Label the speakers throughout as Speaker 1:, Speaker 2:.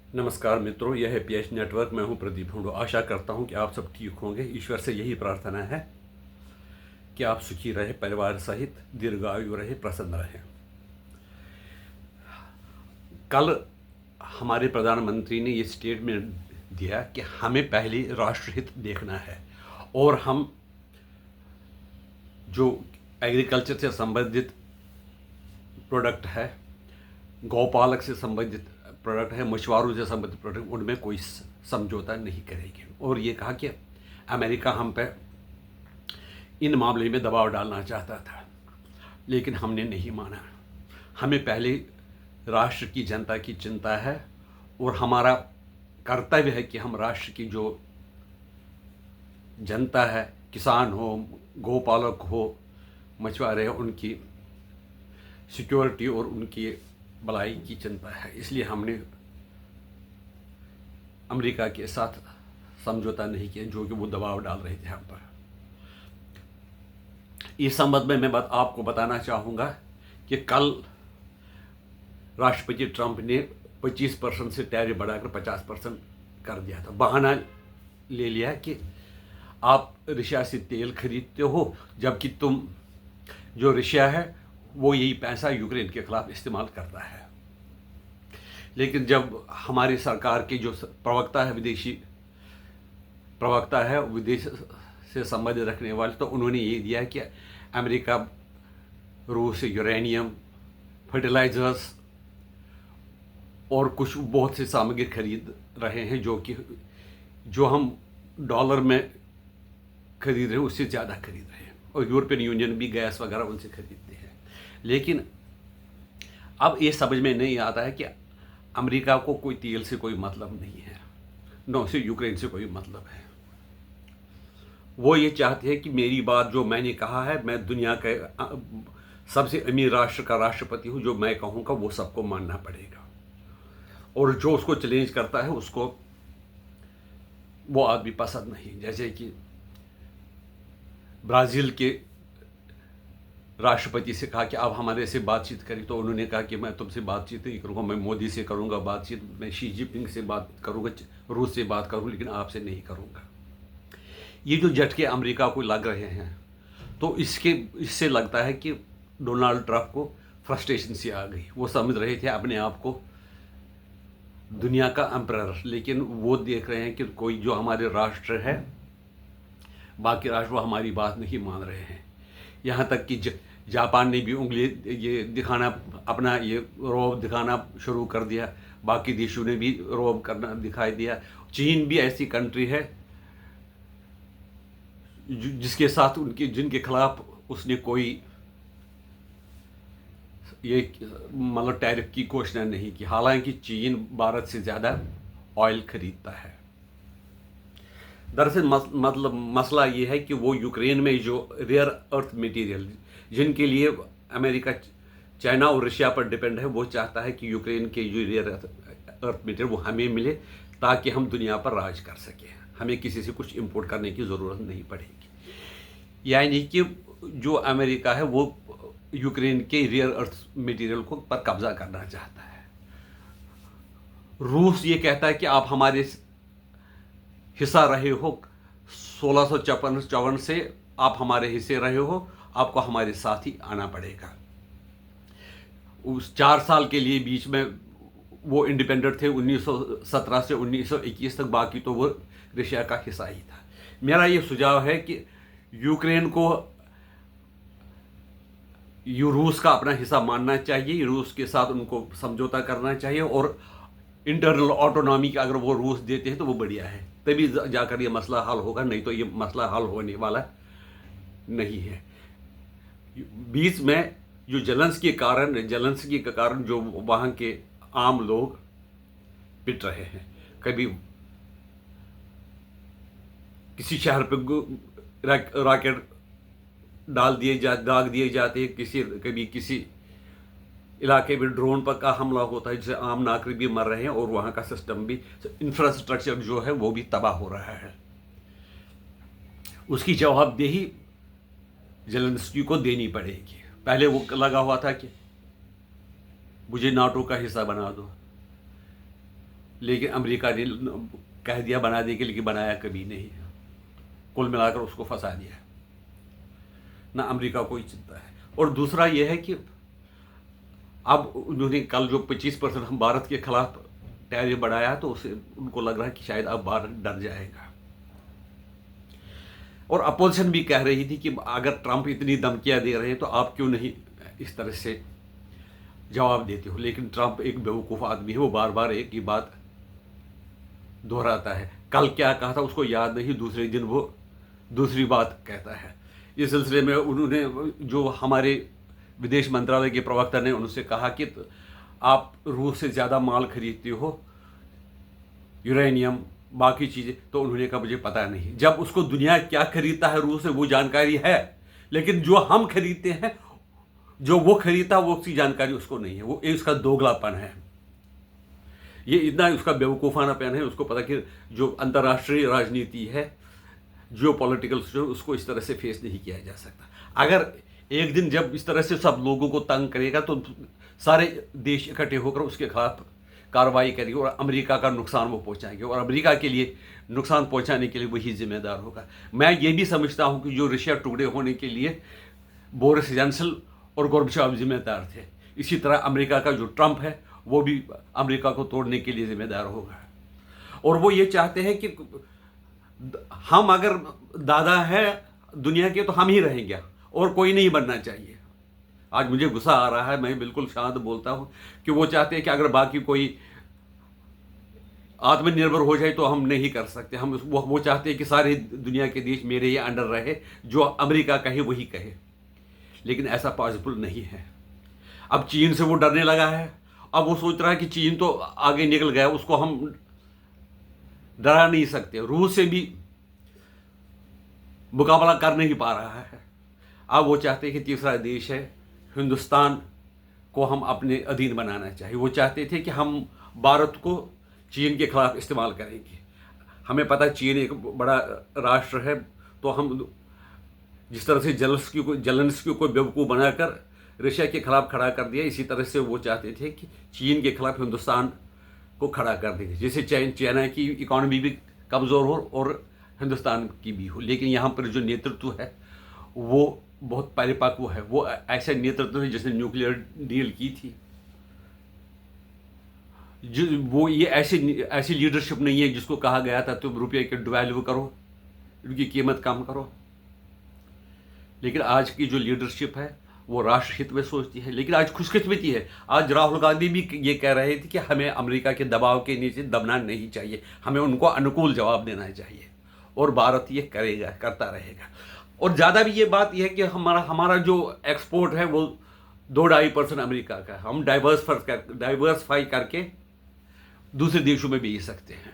Speaker 1: नमस्कार मित्रों, यह है पीएच नेटवर्क। मैं हूं प्रदीप हुंडो। आशा करता हूं कि आप सब ठीक होंगे। ईश्वर से यही प्रार्थना है कि आप सुखी रहे, परिवार सहित दीर्घायु रहे, प्रसन्न रहे। कल हमारे प्रधानमंत्री ने ये स्टेटमेंट दिया कि हमें पहले राष्ट्रहित देखना है और हम जो एग्रीकल्चर से संबंधित प्रोडक्ट है, गौपालक से संबंधित प्रोडक्ट है, मछुआरों से संबंधित प्रोडक्ट, उनमें कोई समझौता नहीं करेगी। और ये कहा कि अमेरिका हम पे इन मामले में दबाव डालना चाहता था, लेकिन हमने नहीं माना। हमें पहले राष्ट्र की जनता की चिंता है और हमारा कर्तव्य है कि हम राष्ट्र की जो जनता है, किसान हो, गौपालक हो, मछुआरे हो, उनकी सिक्योरिटी और उनकी भलाई की चिंता है। इसलिए हमने अमेरिका के साथ समझौता नहीं किया, जो कि वो दबाव डाल रहे थे हम पर। इस संबंध में मैं आपको बताना चाहूँगा कि कल राष्ट्रपति ट्रंप ने 25% से टैरिफ बढ़ाकर 50% कर दिया था। बहाना ले लिया कि आप रशिया से तेल खरीदते हो, जबकि तुम जो रशिया है वो यही पैसा यूक्रेन के खिलाफ इस्तेमाल करता है। लेकिन जब हमारी सरकार के जो प्रवक्ता है, विदेशी प्रवक्ता है, विदेश से संबंध रखने वाले, तो उन्होंने ये दिया कि अमेरिका रूस से यूरेनियम, फर्टिलाइजर्स और कुछ बहुत से सामग्री खरीद रहे हैं, जो हम डॉलर में खरीद रहे हैं उससे ज़्यादा खरीद रहे हैं। और यूरोपियन यूनियन भी गैस वगैरह उनसे खरीदते हैं। लेकिन अब ये समझ में नहीं आता है कि अमेरिका को कोई तेल से कोई मतलब नहीं है, न उसे यूक्रेन से कोई मतलब है। वो ये चाहते हैं कि मेरी बात जो मैंने कहा है, मैं दुनिया के सबसे अमीर राष्ट्र का राष्ट्रपति हूँ, जो मैं कहूँगा वो सबको मानना पड़ेगा। और जो उसको चैलेंज करता है उसको वो आदमी पसंद नहीं। जैसे कि ब्राज़ील के राष्ट्रपति से कहा कि आप हमारे से बातचीत करें, तो उन्होंने कहा कि मैं तुमसे बातचीत नहीं करूँगा, मैं मोदी से करूँगा बातचीत, मैं शी जिनपिंग से बात करूँगा, रूस से बात करूँ, लेकिन आपसे नहीं करूँगा। ये जो झटके अमेरिका को लग रहे हैं, तो इससे लगता है कि डोनाल्ड ट्रंप को फ्रस्ट्रेशन सी आ गई। वो समझ रहे थे अपने आप को दुनिया का एम्परर, लेकिन वो देख रहे हैं कि कोई जो हमारे राष्ट्र है, बाकी राष्ट्र वो हमारी बात नहीं मान रहे हैं। यहाँ तक कि जापान ने भी उंगली ये दिखाना, अपना ये रौब दिखाना शुरू कर दिया। बाकी देशों ने भी रौब करना दिखाई दिया। चीन भी ऐसी कंट्री है जिसके साथ जिनके खिलाफ उसने कोई ये मतलब टैरिफ की घोषणा नहीं की। हालांकि चीन भारत से ज़्यादा ऑयल खरीदता है। दरअसल मतलब मसला ये है कि वो यूक्रेन में जो रेयर अर्थ मटेरियल, जिनके लिए अमेरिका, चाइना और रशिया पर डिपेंड है, वो चाहता है कि यूक्रेन के जो रेयर अर्थ मटेरियल वो हमें मिले, ताकि हम दुनिया पर राज कर सकें। हमें किसी से कुछ इंपोर्ट करने की ज़रूरत नहीं पड़ेगी। यानी कि जो अमेरिका है वो यूक्रेन के रेयर अर्थ मटेरियल को पर कब्जा करना चाहता है। रूस ये कहता है कि आप हमारे हिस्सा रहे हो 1654 से, आप हमारे हिस्से रहे हो, आपको हमारे साथ ही आना पड़ेगा। उस 4 साल के लिए बीच में वो इंडिपेंडेंट थे, 1917 से 1921 तक, बाकी तो वो रशिया का हिस्सा ही था। मेरा ये सुझाव है कि यूक्रेन को रूस का अपना हिस्सा मानना चाहिए, रूस के साथ उनको समझौता करना चाहिए, और इंटरनल ऑटोनॉमी का अगर वो रूस देते हैं तो वो बढ़िया है, तभी जाकर ये मसला हल होगा, नहीं तो ये मसला हल होने वाला नहीं है। बीच में जो जेलेंस्की के कारण जो वहाँ के आम लोग पिट रहे हैं, कभी किसी शहर पे रॉकेट दाग दिए जाते हैं, कभी किसी इलाके में ड्रोन पर का हमला होता है, जिससे आम नागरिक भी मर रहे हैं और वहाँ का सिस्टम भी, इंफ्रास्ट्रक्चर जो है वो भी तबाह हो रहा है। उसकी जवाबदेही जेलेंस्की को देनी पड़ेगी। पहले वो लगा हुआ था कि मुझे नाटो का हिस्सा बना दो, लेकिन अमेरिका ने कह दिया बना देगी, लेकिन बनाया कभी नहीं। कुल मिलाकर उसको फंसा दिया, ना अमेरिका को ही चिंता है। और दूसरा यह है कि अब उन्होंने कल जो 25% हम भारत के खिलाफ टैरिफ बढ़ाया, तो उससे उनको लग रहा है कि शायद अब भारत डर जाएगा। और अपोजिशन भी कह रही थी कि अगर ट्रंप इतनी धमकियां दे रहे हैं तो आप क्यों नहीं इस तरह से जवाब देते हो। लेकिन ट्रंप एक बेवकूफ़ आदमी है, वो बार बार एक ही बात दोहराता है। कल क्या कहा था उसको याद नहीं, दूसरे दिन वो दूसरी बात कहता है। इस सिलसिले में उन्होंने, जो हमारे विदेश मंत्रालय के प्रवक्ता ने उनसे कहा कि आप रूस से ज़्यादा माल खरीदते हो, यूरेनियम बाकी चीज़ें, तो उन्होंने कहा मुझे पता नहीं। जब उसको दुनिया क्या खरीदता है रूस से वो जानकारी है, लेकिन जो हम खरीदते हैं, जो वो खरीदता वो उसकी जानकारी उसको नहीं है। वो इसका दोगलापन है, ये इतना उसका बेवकूफ़ानापन है। उसको पता कि जो अंतर्राष्ट्रीय राजनीति है, जियो पॉलिटिकल सिस्टम, उसको इस तरह से फेस नहीं किया जा सकता। अगर एक दिन जब इस तरह से सब लोगों को तंग करेगा तो सारे देश इकट्ठे होकर उसके खिलाफ कार्रवाई करेंगे और अमेरिका का नुकसान वो पहुंचाएंगे, और अमेरिका के लिए नुकसान पहुंचाने के लिए वही जिम्मेदार होगा। मैं ये भी समझता हूं कि जो रशिया टुकड़े होने के लिए बोरिस जॉनसन और गोर्बाचोव जिम्मेदार थे, इसी तरह अमेरिका का जो ट्रंप है वो भी अमेरिका को तोड़ने के लिए जिम्मेदार होगा। और वो ये चाहते हैं कि हम अगर दादा है दुनिया के तो हम ही रहेंगे और कोई नहीं बनना चाहिए। आज मुझे गुस्सा आ रहा है, मैं बिल्कुल शांत बोलता हूं कि वो चाहते हैं कि अगर बाकी कोई आत्मनिर्भर हो जाए तो हम नहीं कर सकते। हम वो चाहते हैं कि सारे दुनिया के देश मेरे ही अंडर रहे, जो अमेरिका कहे वही कहे। लेकिन ऐसा पॉसिबल नहीं है। अब चीन से वो डरने लगा है। अब वो सोच रहा है कि चीन तो आगे निकल गया, उसको हम डरा नहीं सकते। रूस से भी मुकाबला कर नहीं पा रहा है। अब वो चाहते हैं कि तीसरा देश है हिंदुस्तान को हम अपने अधीन बनाना चाहिए। वो चाहते थे कि हम भारत को चीन के खिलाफ इस्तेमाल करेंगे। हमें पता है चीन एक बड़ा राष्ट्र है, तो हम जिस तरह से जेलेंस्की को बेवकूफ़ बनाकर रशिया के खिलाफ खड़ा कर दिया, इसी तरह से वो चाहते थे कि चीन के खिलाफ हिंदुस्तान को खड़ा कर देंगे, जिससे चाइना की इकॉनमी भी कमज़ोर हो और हिंदुस्तान की भी हो। लेकिन यहाँ पर जो नेतृत्व है वो बहुत परिपक्व है। वो ऐसे नेतृत्व है जिसने न्यूक्लियर डील की थी। जो वो ये ऐसी लीडरशिप नहीं है जिसको कहा गया था तुम रुपये के डिवैल्यू करो, उनकी कीमत कम करो। लेकिन आज की जो लीडरशिप है वो राष्ट्र हित में सोचती है। लेकिन आज खुशकिस्मती है, आज राहुल गांधी भी ये कह रहे थे कि हमें अमेरिका के दबाव के नीचे दबना नहीं चाहिए, हमें उनको अनुकूल जवाब देना चाहिए, और भारत ये करेगा, करता रहेगा। और ज़्यादा भी ये बात यह है कि हमारा जो एक्सपोर्ट है वो 2-2.5% अमेरिका का है। हम डाइवर्सफाई करके दूसरे देशों में बेच सकते हैं।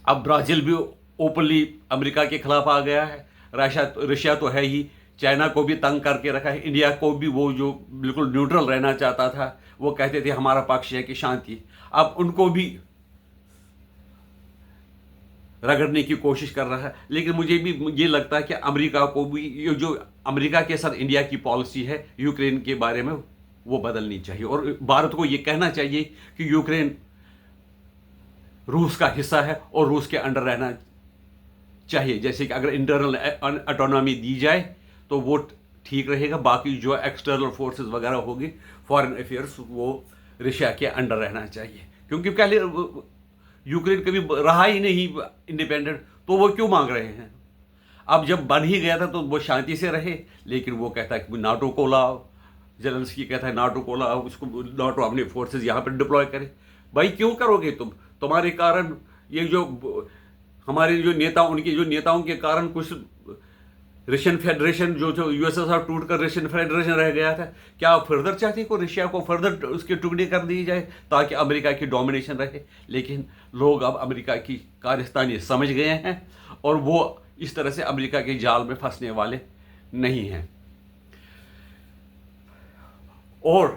Speaker 1: अब ब्राज़ील भी ओपनली अमेरिका के खिलाफ आ गया है। रशिया तो है ही, चाइना को भी तंग करके रखा है। इंडिया को भी वो जो बिल्कुल न्यूट्रल रहना चाहता था, वो कहते थे हमारा पक्ष है कि शांति, अब उनको भी रगड़ने की कोशिश कर रहा है। लेकिन मुझे भी ये लगता है कि अमेरिका को भी ये जो अमेरिका के साथ इंडिया की पॉलिसी है यूक्रेन के बारे में वो बदलनी चाहिए, और भारत को ये कहना चाहिए कि यूक्रेन रूस का हिस्सा है और रूस के अंडर रहना चाहिए। जैसे कि अगर इंटरनल ऑटोनॉमी दी जाए तो वो ठीक रहेगा, बाकी जो एक्सटर्नल फोर्सेस वगैरह होगी, फॉरेन अफेयर्स, वो रशिया के अंडर रहना चाहिए। क्योंकि पहले यूक्रेन कभी रहा ही नहीं इंडिपेंडेंट, तो वो क्यों मांग रहे हैं? अब जब बन ही गया था तो वो शांति से रहे। लेकिन वो कहता है कि नाटो को लाओ, जेलेंस्की कहता है नाटो को लाओ, उसको नाटो अपने फोर्सेस यहाँ पर डिप्लॉय करे। भाई क्यों करोगे तुम? तुम्हारे कारण ये जो हमारे जो नेता, उनके जो नेताओं के कारण कुछ रशियन फेडरेशन जो यूएसएसआर टूट कर रशियन फेडरेशन रह गया था। क्या आप फर्दर चाहते को रशिया को फर्दर उसके टुकड़े कर दी जाए ताकि अमेरिका की डोमिनेशन रहे? लेकिन लोग अब अमेरिका की कारस्तानी समझ गए हैं और वो इस तरह से अमेरिका के जाल में फंसने वाले नहीं हैं। और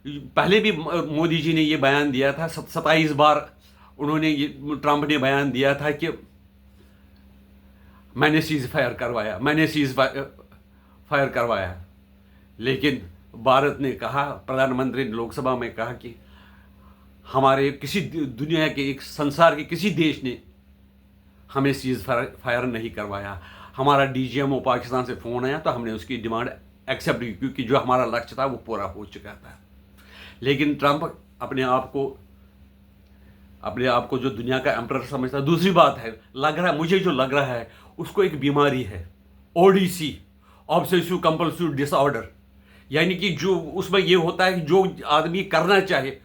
Speaker 1: पहले भी मोदी जी ने ये बयान दिया था, 27 बार उन्होंने ट्रंप ने बयान दिया था कि मैंने सीज फायर करवाया। लेकिन भारत ने कहा, प्रधानमंत्री ने लोकसभा में कहा कि हमारे किसी दुनिया के एक संसार के किसी देश ने हमें सीज फायर नहीं करवाया। हमारा डीजीएमओ पाकिस्तान से फ़ोन आया तो हमने उसकी डिमांड एक्सेप्ट की, क्योंकि जो हमारा लक्ष्य था वो पूरा हो चुका था। लेकिन ट्रंप अपने आप को जो दुनिया का एम्परर समझता है। दूसरी बात है, मुझे जो लग रहा है उसको एक बीमारी है, ओडीसी, ऑब्सेसिव कंपल्सिव डिसऑर्डर। यानी कि जो उसमें ये होता है कि जो आदमी करना चाहे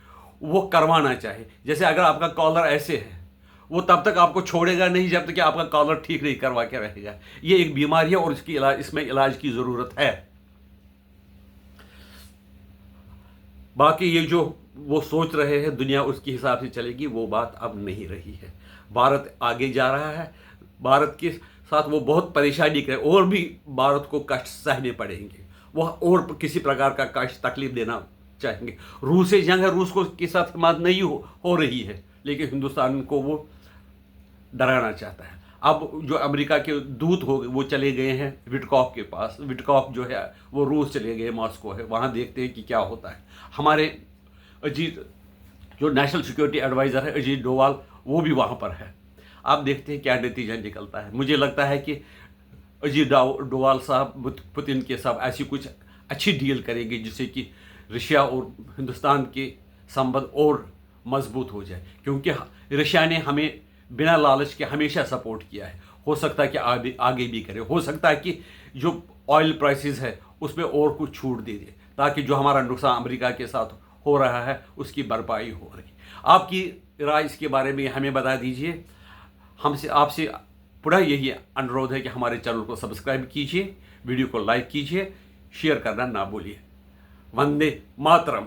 Speaker 1: वो करवाना चाहे। जैसे अगर आपका कॉलर ऐसे है, वो तब तक आपको छोड़ेगा नहीं जब तक कि आपका कॉलर ठीक नहीं करवा के रहेगा। ये एक बीमारी है और इसमें इलाज की ज़रूरत है। बाकी ये जो वो सोच रहे हैं दुनिया उसके हिसाब से चलेगी, वो बात अब नहीं रही है। भारत आगे जा रहा है, भारत के साथ वो बहुत परेशानी करे और भी भारत को कष्ट सहने पड़ेंगे, वो और किसी प्रकार का कष्ट तकलीफ देना चाहेंगे। रूस से जंग है, रूस को के साथ हिमात नहीं हो रही है, लेकिन हिंदुस्तान को वो डराना चाहता है। अब जो अमेरिका के दूत हो वो चले गए हैं विटकॉफ के पास। विटकॉफ जो है वो रूस चले गए, मॉस्को है, वहाँ देखते हैं कि क्या होता है। हमारे अजीत जो नेशनल सिक्योरिटी एडवाइज़र है अजीत डोवाल, वो भी वहाँ पर है। आप देखते हैं क्या नतीजा निकलता है। मुझे लगता है कि अजीत डोवाल साहब पुतिन के साथ ऐसी कुछ अच्छी डील करेंगे जिससे कि रशिया और हिंदुस्तान के संबंध और मजबूत हो जाए, क्योंकि रशिया ने हमें बिना लालच के हमेशा सपोर्ट किया है। हो सकता है कि आगे भी करे, हो सकता है कि जो ऑयल प्राइसेस है उसमें और कुछ छूट दे दे, ताकि जो हमारा नुकसान अमेरिका के साथ हो रहा है उसकी भरपाई हो रही। आपकी राय इसके बारे में हमें बता दीजिए। हमसे आपसे पुनः यही अनुरोध है कि हमारे चैनल को सब्सक्राइब कीजिए, वीडियो को लाइक कीजिए, शेयर करना ना भूलिए। वंदे मातरम।